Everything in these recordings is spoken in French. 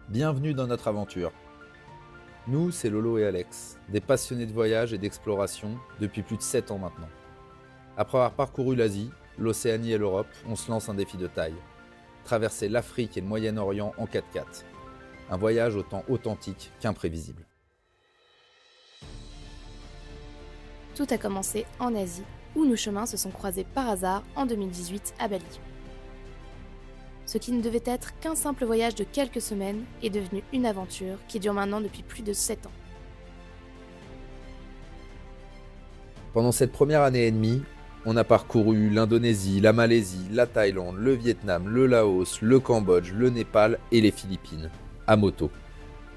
Bienvenue dans notre aventure. Nous, c'est Lolo et Alex, des passionnés de voyage et d'exploration depuis plus de 7 ans maintenant. Après avoir parcouru l'Asie, l'Océanie et l'Europe, on se lance un défi de taille. Traverser l'Afrique et le Moyen-Orient en 4x4. Un voyage autant authentique qu'imprévisible. Tout a commencé en Asie, où nos chemins se sont croisés par hasard en 2018 à Bali. Ce qui ne devait être qu'un simple voyage de quelques semaines est devenu une aventure qui dure maintenant depuis plus de 7 ans. Pendant cette première année et demie, on a parcouru l'Indonésie, la Malaisie, la Thaïlande, le Vietnam, le Laos, le Cambodge, le Népal et les Philippines, à moto.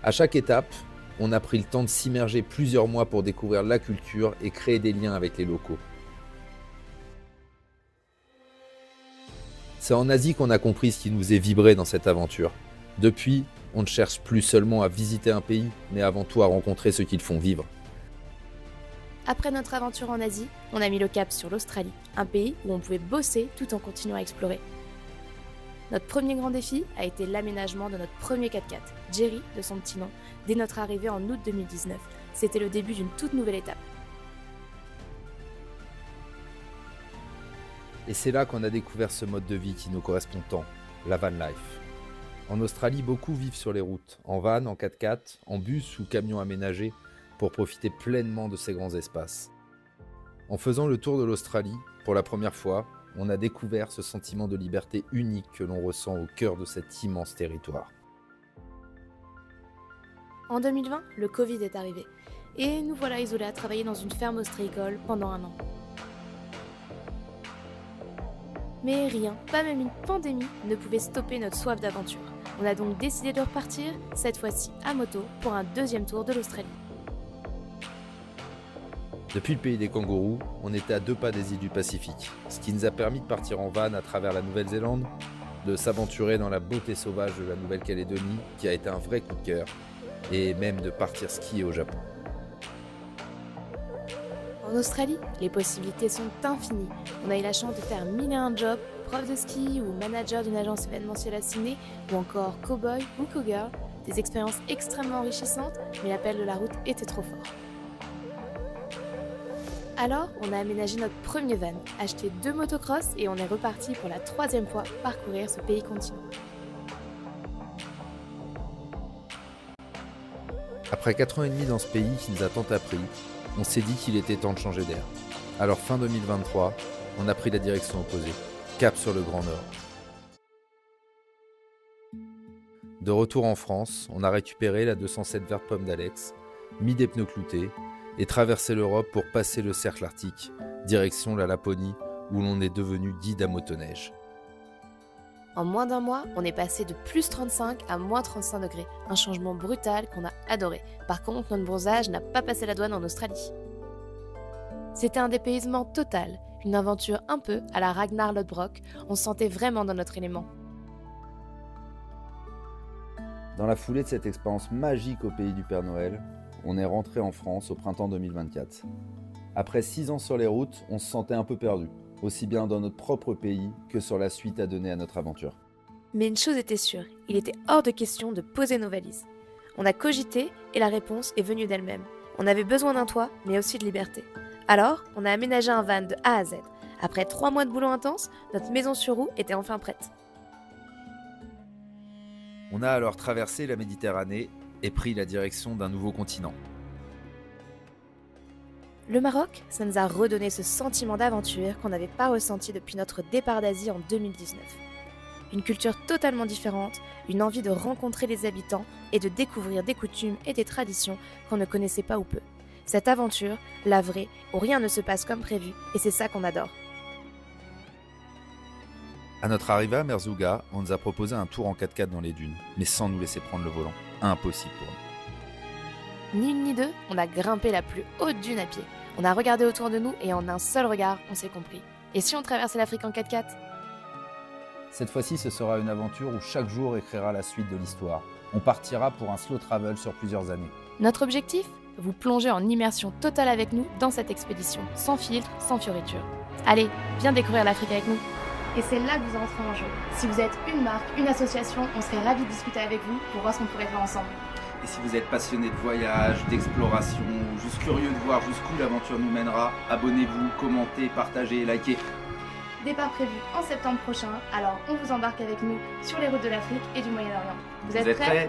À chaque étape, on a pris le temps de s'immerger plusieurs mois pour découvrir la culture et créer des liens avec les locaux. C'est en Asie qu'on a compris ce qui nous est vibré dans cette aventure. Depuis, on ne cherche plus seulement à visiter un pays, mais avant tout à rencontrer ceux qui le font vivre. Après notre aventure en Asie, on a mis le cap sur l'Australie, un pays où on pouvait bosser tout en continuant à explorer. Notre premier grand défi a été l'aménagement de notre premier 4x4, Jerry de son petit nom, dès notre arrivée en août 2019. C'était le début d'une toute nouvelle étape. Et c'est là qu'on a découvert ce mode de vie qui nous correspond tant, la van life. En Australie, beaucoup vivent sur les routes, en van, en 4x4, en bus ou camion aménagé, pour profiter pleinement de ces grands espaces. En faisant le tour de l'Australie, pour la première fois, on a découvert ce sentiment de liberté unique que l'on ressent au cœur de cet immense territoire. En 2020, le Covid est arrivé, et nous voilà isolés à travailler dans une ferme ostréicole pendant 1 an. Mais rien, pas même une pandémie, ne pouvait stopper notre soif d'aventure. On a donc décidé de repartir, cette fois-ci à moto, pour un deuxième tour de l'Australie. Depuis le pays des kangourous, on était à 2 pas des îles du Pacifique, ce qui nous a permis de partir en van à travers la Nouvelle-Zélande, de s'aventurer dans la beauté sauvage de la Nouvelle-Calédonie, qui a été un vrai coup de cœur, et même de partir skier au Japon. En Australie, les possibilités sont infinies. On a eu la chance de faire 1001 jobs, prof de ski ou manager d'une agence événementielle à Sydney, ou encore cow-boy ou cow-girl, des expériences extrêmement enrichissantes, mais l'appel de la route était trop fort. Alors, on a aménagé notre premier van, acheté 2 motocross et on est reparti pour la 3e fois parcourir ce pays continent. Après 4 ans et demi dans ce pays qui nous a tant appris, on s'est dit qu'il était temps de changer d'air. Alors fin 2023, on a pris la direction opposée, cap sur le Grand Nord. De retour en France, on a récupéré la 207 verte pomme d'Alex, mis des pneus cloutés et traversé l'Europe pour passer le cercle arctique, direction la Laponie où l'on est devenu guide à motoneige. En moins d'1 mois, on est passé de plus 35 à moins 35 degrés, un changement brutal qu'on a adoré. Par contre, notre bronzage n'a pas passé la douane en Australie. C'était un dépaysement total, une aventure un peu à la Ragnar Lodbrok, on se sentait vraiment dans notre élément. Dans la foulée de cette expérience magique au pays du Père Noël, on est rentré en France au printemps 2024. Après 6 ans sur les routes, on se sentait un peu perdu, aussi bien dans notre propre pays que sur la suite à donner à notre aventure. Mais une chose était sûre, il était hors de question de poser nos valises. On a cogité et la réponse est venue d'elle-même. On avait besoin d'un toit, mais aussi de liberté. Alors, on a aménagé un van de A à Z. Après 3 mois de boulot intense, notre maison sur roue était enfin prête. On a alors traversé la Méditerranée et pris la direction d'un nouveau continent. Le Maroc, ça nous a redonné ce sentiment d'aventure qu'on n'avait pas ressenti depuis notre départ d'Asie en 2019. Une culture totalement différente, une envie de rencontrer les habitants et de découvrir des coutumes et des traditions qu'on ne connaissait pas ou peu. Cette aventure, la vraie, où rien ne se passe comme prévu, et c'est ça qu'on adore. À notre arrivée à Merzouga, on nous a proposé un tour en 4x4 dans les dunes, mais sans nous laisser prendre le volant. Impossible pour nous. Ni une ni deux, on a grimpé la plus haute dune à pied. On a regardé autour de nous et en un seul regard, on s'est compris. Et si on traversait l'Afrique en 4x4 ? Cette fois-ci, ce sera une aventure où chaque jour écrira la suite de l'histoire. On partira pour un slow travel sur plusieurs années. Notre objectif ? Vous plonger en immersion totale avec nous dans cette expédition, sans filtre, sans fioritures. Allez, viens découvrir l'Afrique avec nous. Et c'est là que vous entrez en jeu. Si vous êtes une marque, une association, on serait ravis de discuter avec vous pour voir ce qu'on pourrait faire ensemble. Et si vous êtes passionné de voyage, d'exploration, ou juste curieux de voir jusqu'où l'aventure nous mènera, abonnez-vous, commentez, partagez et likez. Départ prévu en septembre prochain, alors on vous embarque avec nous sur les routes de l'Afrique et du Moyen-Orient. Vous êtes prêts ?